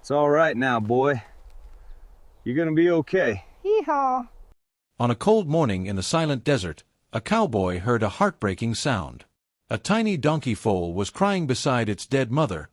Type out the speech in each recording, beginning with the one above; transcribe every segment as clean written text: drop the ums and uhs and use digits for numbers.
It's all right now, boy. You're gonna be okay. Hee-haw. On a cold morning in the silent desert, a cowboy heard a heartbreaking sound. A tiny donkey foal was crying beside its dead mother,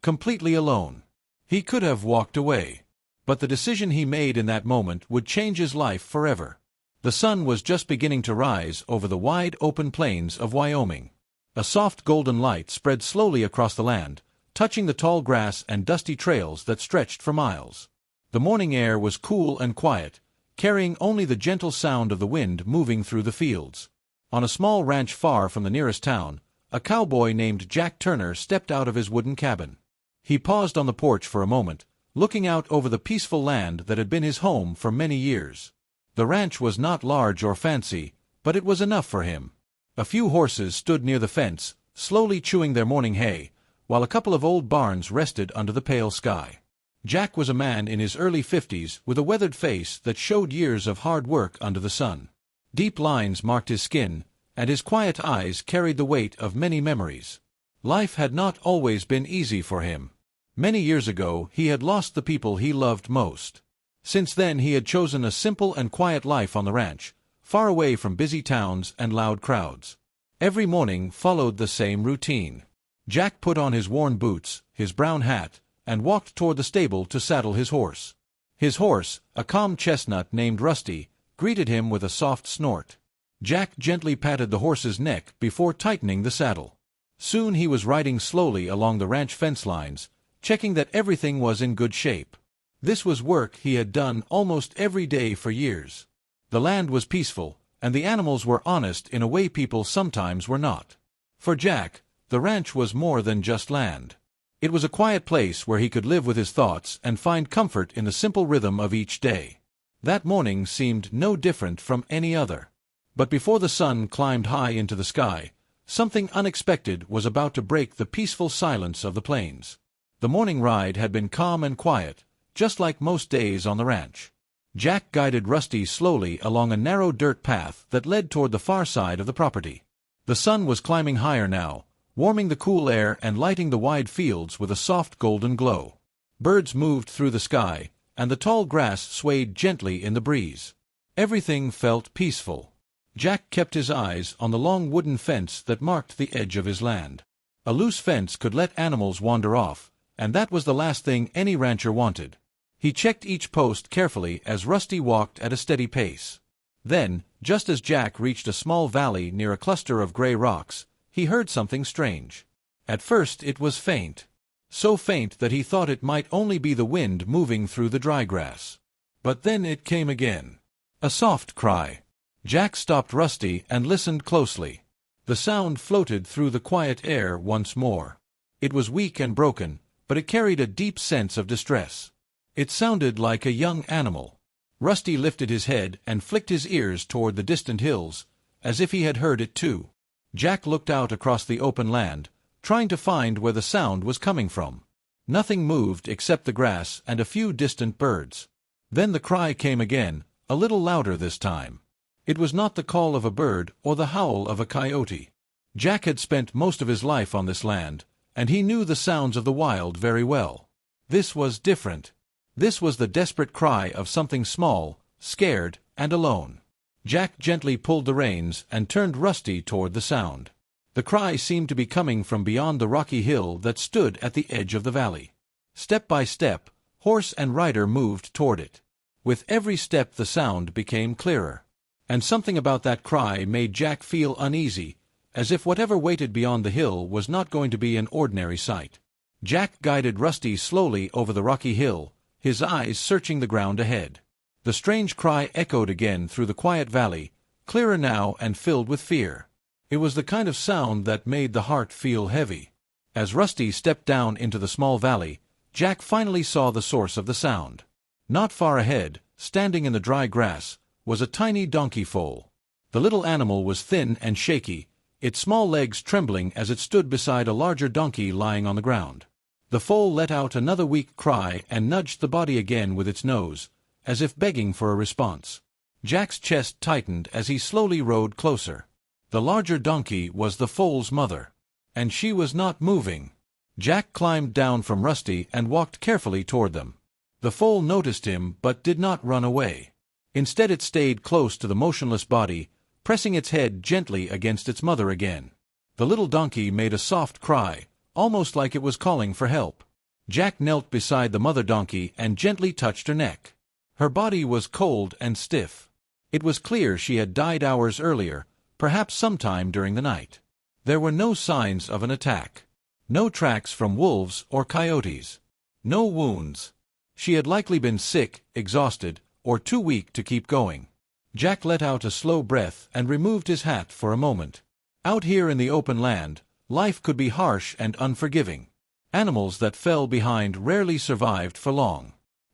completely alone. He could have walked away, but the decision he made in that moment would change his life forever. The sun was just beginning to rise over the wide open plains of Wyoming. A soft golden light spread slowly across the land, touching the tall grass and dusty trails that stretched for miles. The morning air was cool and quiet, carrying only the gentle sound of the wind moving through the fields. On a small ranch far from the nearest town, a cowboy named Jack Turner stepped out of his wooden cabin. He paused on the porch for a moment, looking out over the peaceful land that had been his home for many years. The ranch was not large or fancy, but it was enough for him. A few horses stood near the fence, slowly chewing their morning hay, while a couple of old barns rested under the pale sky. Jack was a man in his early 50s with a weathered face that showed years of hard work under the sun. Deep lines marked his skin, and his quiet eyes carried the weight of many memories. Life had not always been easy for him. Many years ago he had lost the people he loved most. Since then he had chosen a simple and quiet life on the ranch, far away from busy towns and loud crowds. Every morning followed the same routine. Jack put on his worn boots, his brown hat, and walked toward the stable to saddle his horse. His horse, a calm chestnut named Rusty, greeted him with a soft snort. Jack gently patted the horse's neck before tightening the saddle. Soon he was riding slowly along the ranch fence lines, checking that everything was in good shape. This was work he had done almost every day for years. The land was peaceful, and the animals were honest in a way people sometimes were not. For Jack, the ranch was more than just land. It was a quiet place where he could live with his thoughts and find comfort in the simple rhythm of each day. That morning seemed no different from any other. But before the sun climbed high into the sky, something unexpected was about to break the peaceful silence of the plains. The morning ride had been calm and quiet, just like most days on the ranch. Jack guided Rusty slowly along a narrow dirt path that led toward the far side of the property. The sun was climbing higher now, warming the cool air and lighting the wide fields with a soft golden glow. Birds moved through the sky, and the tall grass swayed gently in the breeze. Everything felt peaceful. Jack kept his eyes on the long wooden fence that marked the edge of his land. A loose fence could let animals wander off, and that was the last thing any rancher wanted. He checked each post carefully as Rusty walked at a steady pace. Then, just as Jack reached a small valley near a cluster of gray rocks, he heard something strange. At first it was faint. So faint that he thought it might only be the wind moving through the dry grass. But then it came again. A soft cry. Jack stopped Rusty and listened closely. The sound floated through the quiet air once more. It was weak and broken, but it carried a deep sense of distress. It sounded like a young animal. Rusty lifted his head and flicked his ears toward the distant hills, as if he had heard it too. Jack looked out across the open land, trying to find where the sound was coming from. Nothing moved except the grass and a few distant birds. Then the cry came again, a little louder this time. It was not the call of a bird or the howl of a coyote. Jack had spent most of his life on this land, and he knew the sounds of the wild very well. This was different. This was the desperate cry of something small, scared, and alone. Jack gently pulled the reins and turned Rusty toward the sound. The cry seemed to be coming from beyond the rocky hill that stood at the edge of the valley. Step by step, horse and rider moved toward it. With every step the sound became clearer. And something about that cry made Jack feel uneasy, as if whatever waited beyond the hill was not going to be an ordinary sight. Jack guided Rusty slowly over the rocky hill, his eyes searching the ground ahead. The strange cry echoed again through the quiet valley, clearer now and filled with fear. It was the kind of sound that made the heart feel heavy. As Rusty stepped down into the small valley, Jack finally saw the source of the sound. Not far ahead, standing in the dry grass, was a tiny donkey foal. The little animal was thin and shaky, its small legs trembling as it stood beside a larger donkey lying on the ground. The foal let out another weak cry and nudged the body again with its nose, as if begging for a response. Jack's chest tightened as he slowly rode closer. The larger donkey was the foal's mother. And she was not moving. Jack climbed down from Rusty and walked carefully toward them. The foal noticed him but did not run away. Instead it stayed close to the motionless body, pressing its head gently against its mother again. The little donkey made a soft cry, almost like it was calling for help. Jack knelt beside the mother donkey and gently touched her neck. Her body was cold and stiff. It was clear she had died hours earlier, perhaps sometime during the night. There were no signs of an attack. No tracks from wolves or coyotes. No wounds. She had likely been sick, exhausted, or too weak to keep going. Jack let out a slow breath and removed his hat for a moment. Out here in the open land, life could be harsh and unforgiving. Animals that fell behind rarely survived for long.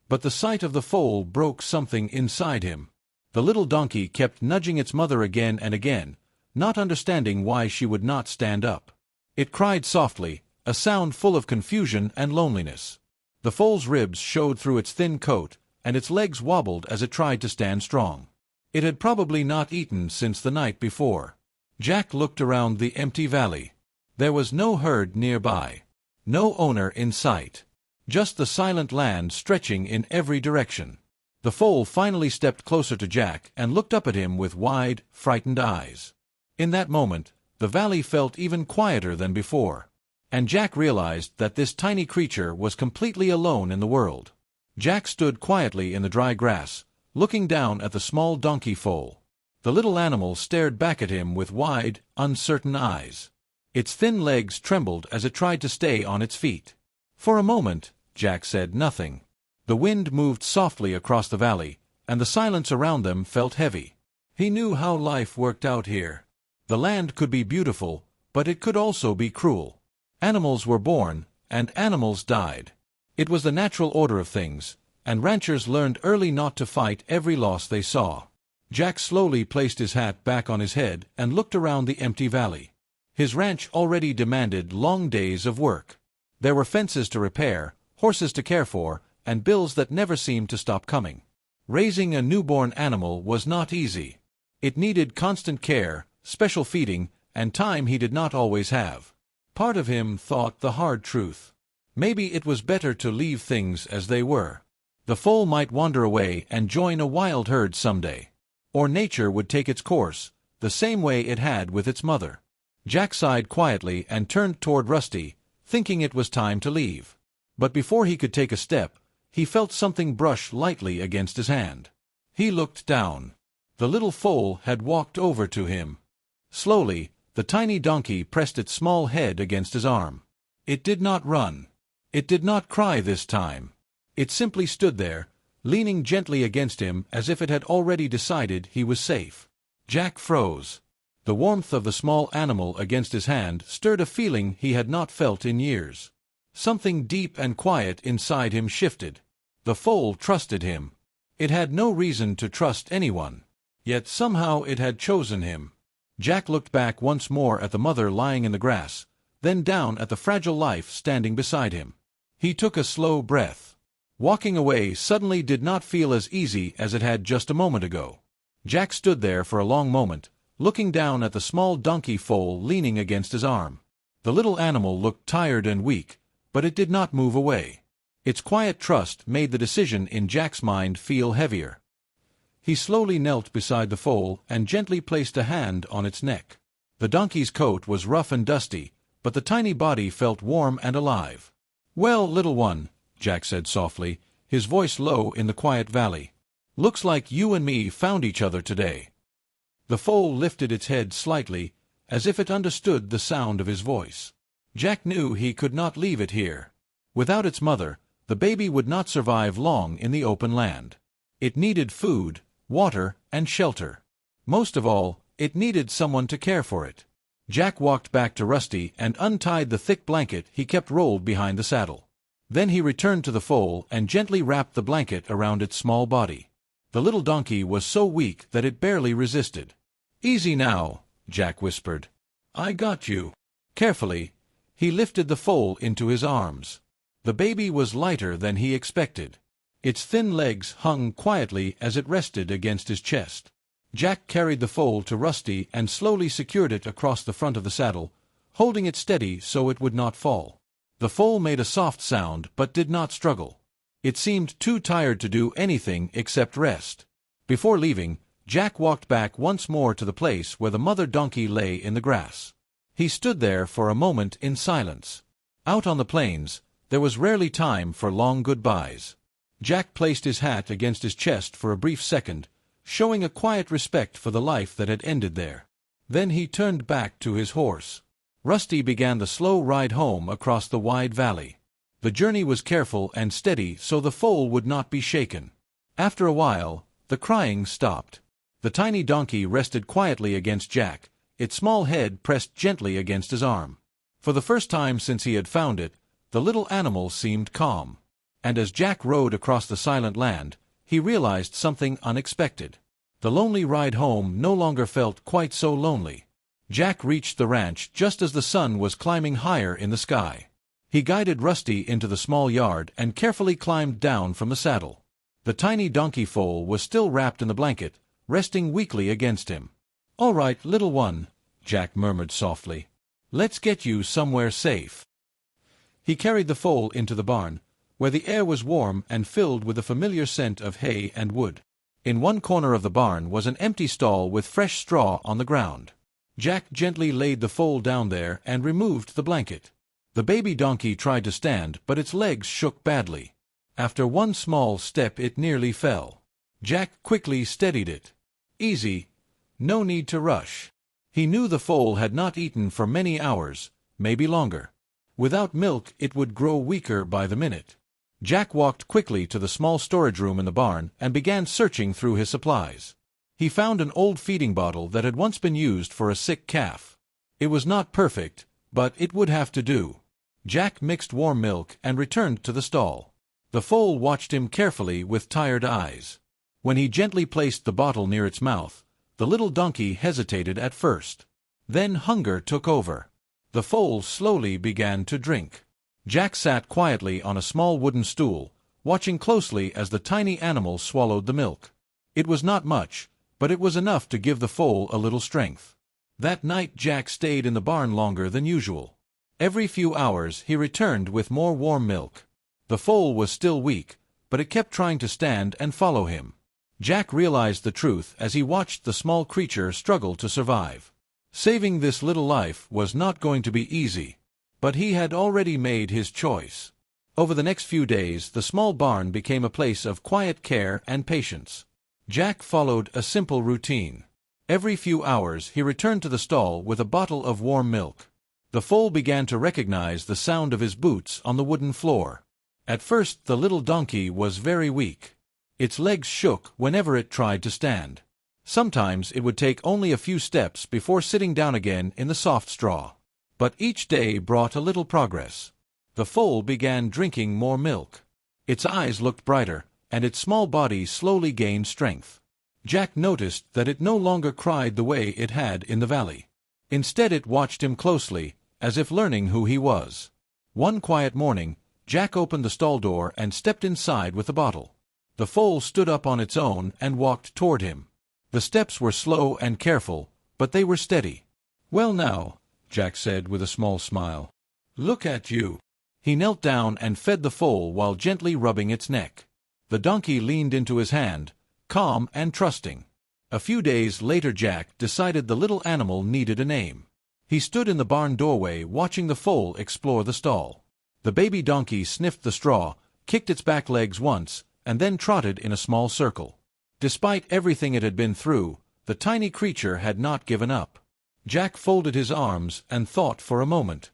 But the sight of the foal broke something inside him. The little donkey kept nudging its mother again and again, not understanding why she would not stand up. It cried softly, a sound full of confusion and loneliness. The foal's ribs showed through its thin coat, and its legs wobbled as it tried to stand strong. It had probably not eaten since the night before. Jack looked around the empty valley. There was no herd nearby. No owner in sight. Just the silent land stretching in every direction. The foal finally stepped closer to Jack and looked up at him with wide, frightened eyes. In that moment, the valley felt even quieter than before. And Jack realized that this tiny creature was completely alone in the world. Jack stood quietly in the dry grass, looking down at the small donkey foal. The little animal stared back at him with wide, uncertain eyes. Its thin legs trembled as it tried to stay on its feet. For a moment, Jack said nothing. The wind moved softly across the valley, and the silence around them felt heavy. He knew how life worked out here. The land could be beautiful, but it could also be cruel. Animals were born, and animals died. It was the natural order of things, and ranchers learned early not to fight every loss they saw. Jack slowly placed his hat back on his head and looked around the empty valley. His ranch already demanded long days of work. There were fences to repair, horses to care for, and bills that never seemed to stop coming. Raising a newborn animal was not easy. It needed constant care, special feeding, and time he did not always have. Part of him thought the hard truth. Maybe it was better to leave things as they were. The foal might wander away and join a wild herd someday. Or nature would take its course, the same way it had with its mother. Jack sighed quietly and turned toward Rusty, thinking it was time to leave. But before he could take a step, he felt something brush lightly against his hand. He looked down. The little foal had walked over to him. Slowly, the tiny donkey pressed its small head against his arm. It did not run. It did not cry this time. It simply stood there, leaning gently against him as if it had already decided he was safe. Jack froze. The warmth of the small animal against his hand stirred a feeling he had not felt in years. Something deep and quiet inside him shifted. The foal trusted him. It had no reason to trust anyone. Yet somehow it had chosen him. Jack looked back once more at the mother lying in the grass, then down at the fragile life standing beside him. He took a slow breath. Walking away suddenly did not feel as easy as it had just a moment ago. Jack stood there for a long moment, looking down at the small donkey foal leaning against his arm. The little animal looked tired and weak, but it did not move away. Its quiet trust made the decision in Jack's mind feel heavier. He slowly knelt beside the foal and gently placed a hand on its neck. The donkey's coat was rough and dusty, but the tiny body felt warm and alive. "Well, little one," Jack said softly, his voice low in the quiet valley. "Looks like you and me found each other today." The foal lifted its head slightly, as if it understood the sound of his voice. Jack knew he could not leave it here. Without its mother, the baby would not survive long in the open land. It needed food, water, and shelter. Most of all, it needed someone to care for it. Jack walked back to Rusty and untied the thick blanket he kept rolled behind the saddle. Then he returned to the foal and gently wrapped the blanket around its small body. The little donkey was so weak that it barely resisted. "Easy now," Jack whispered. "I got you." Carefully, he lifted the foal into his arms. The baby was lighter than he expected. Its thin legs hung quietly as it rested against his chest. Jack carried the foal to Rusty and slowly secured it across the front of the saddle, holding it steady so it would not fall. The foal made a soft sound but did not struggle. It seemed too tired to do anything except rest. Before leaving, Jack walked back once more to the place where the mother donkey lay in the grass. He stood there for a moment in silence. Out on the plains, there was rarely time for long goodbyes. Jack placed his hat against his chest for a brief second, showing a quiet respect for the life that had ended there. Then he turned back to his horse. Rusty began the slow ride home across the wide valley. The journey was careful and steady so the foal would not be shaken. After a while, the crying stopped. The tiny donkey rested quietly against Jack, its small head pressed gently against his arm. For the first time since he had found it, the little animal seemed calm. And as Jack rode across the silent land, he realized something unexpected. The lonely ride home no longer felt quite so lonely. Jack reached the ranch just as the sun was climbing higher in the sky. He guided Rusty into the small yard and carefully climbed down from the saddle. The tiny donkey foal was still wrapped in the blanket, resting weakly against him. "All right, little one," Jack murmured softly. "Let's get you somewhere safe." He carried the foal into the barn, where the air was warm and filled with the familiar scent of hay and wood. In one corner of the barn was an empty stall with fresh straw on the ground. Jack gently laid the foal down there and removed the blanket. The baby donkey tried to stand, but its legs shook badly. After one small step it nearly fell. Jack quickly steadied it. "Easy. No need to rush." He knew the foal had not eaten for many hours, maybe longer. Without milk it would grow weaker by the minute. Jack walked quickly to the small storage room in the barn and began searching through his supplies. He found an old feeding bottle that had once been used for a sick calf. It was not perfect, but it would have to do. Jack mixed warm milk and returned to the stall. The foal watched him carefully with tired eyes. When he gently placed the bottle near its mouth, the little donkey hesitated at first. Then hunger took over. The foal slowly began to drink. Jack sat quietly on a small wooden stool, watching closely as the tiny animal swallowed the milk. It was not much, but it was enough to give the foal a little strength. That night Jack stayed in the barn longer than usual. Every few hours he returned with more warm milk. The foal was still weak, but it kept trying to stand and follow him. Jack realized the truth as he watched the small creature struggle to survive. Saving this little life was not going to be easy, but he had already made his choice. Over the next few days, the small barn became a place of quiet care and patience. Jack followed a simple routine. Every few hours he returned to the stall with a bottle of warm milk. The foal began to recognize the sound of his boots on the wooden floor. At first the little donkey was very weak. Its legs shook whenever it tried to stand. Sometimes it would take only a few steps before sitting down again in the soft straw. But each day brought a little progress. The foal began drinking more milk. Its eyes looked brighter, and its small body slowly gained strength. Jack noticed that it no longer cried the way it had in the valley. Instead it watched him closely, as if learning who he was. One quiet morning, Jack opened the stall door and stepped inside with the bottle. The foal stood up on its own and walked toward him. The steps were slow and careful, but they were steady. "Well now," Jack said with a small smile. "Look at you." He knelt down and fed the foal while gently rubbing its neck. The donkey leaned into his hand, calm and trusting. A few days later Jack decided the little animal needed a name. He stood in the barn doorway watching the foal explore the stall. The baby donkey sniffed the straw, kicked its back legs once, and then trotted in a small circle. Despite everything it had been through, the tiny creature had not given up. Jack folded his arms and thought for a moment.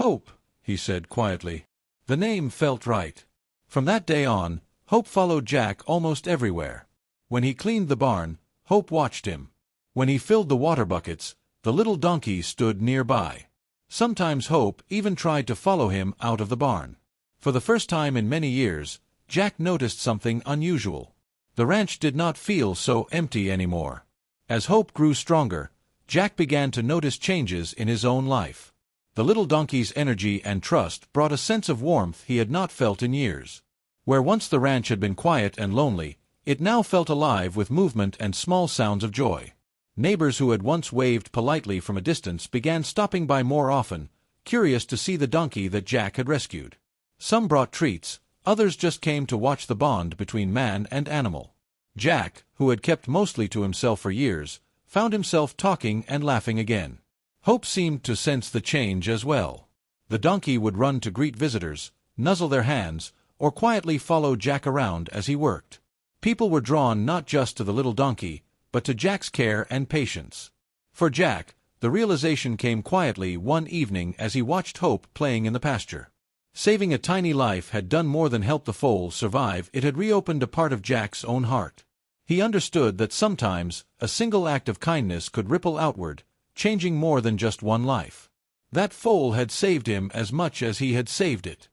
"Hope," he said quietly. The name felt right. From that day on, Hope followed Jack almost everywhere. When he cleaned the barn, Hope watched him. When he filled the water buckets, the little donkey stood nearby. Sometimes Hope even tried to follow him out of the barn. For the first time in many years, Jack noticed something unusual. The ranch did not feel so empty anymore. As Hope grew stronger, Jack began to notice changes in his own life. The little donkey's energy and trust brought a sense of warmth he had not felt in years. Where once the ranch had been quiet and lonely, it now felt alive with movement and small sounds of joy. Neighbors who had once waved politely from a distance began stopping by more often, curious to see the donkey that Jack had rescued. Some brought treats, others just came to watch the bond between man and animal. Jack, who had kept mostly to himself for years, found himself talking and laughing again. Hope seemed to sense the change as well. The donkey would run to greet visitors, nuzzle their hands, or quietly follow Jack around as he worked. People were drawn not just to the little donkey, but to Jack's care and patience. For Jack, the realization came quietly one evening as he watched Hope playing in the pasture. Saving a tiny life had done more than help the foal survive, it had reopened a part of Jack's own heart. He understood that sometimes a single act of kindness could ripple outward, changing more than just one life. That foal had saved him as much as he had saved it.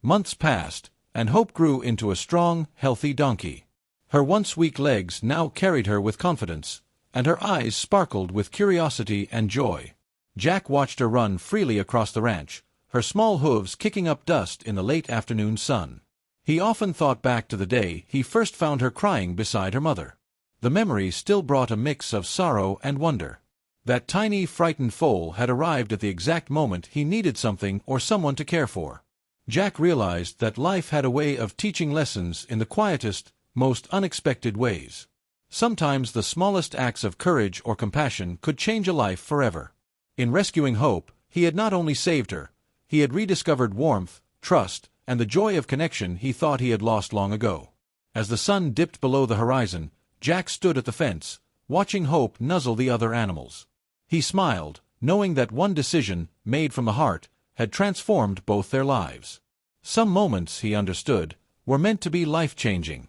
Months passed, and Hope grew into a strong, healthy donkey. Her once weak legs now carried her with confidence, and her eyes sparkled with curiosity and joy. Jack watched her run freely across the ranch, her small hooves kicking up dust in the late afternoon sun. He often thought back to the day he first found her crying beside her mother. The memory still brought a mix of sorrow and wonder. That tiny, frightened foal had arrived at the exact moment he needed something or someone to care for. Jack realized that life had a way of teaching lessons in the quietest, most unexpected ways. Sometimes the smallest acts of courage or compassion could change a life forever. In rescuing Hope, he had not only saved her, he had rediscovered warmth, trust, and the joy of connection he thought he had lost long ago. As the sun dipped below the horizon, Jack stood at the fence, watching Hope nuzzle the other animals. He smiled, knowing that one decision, made from the heart, had transformed both their lives. Some moments, he understood, were meant to be life-changing.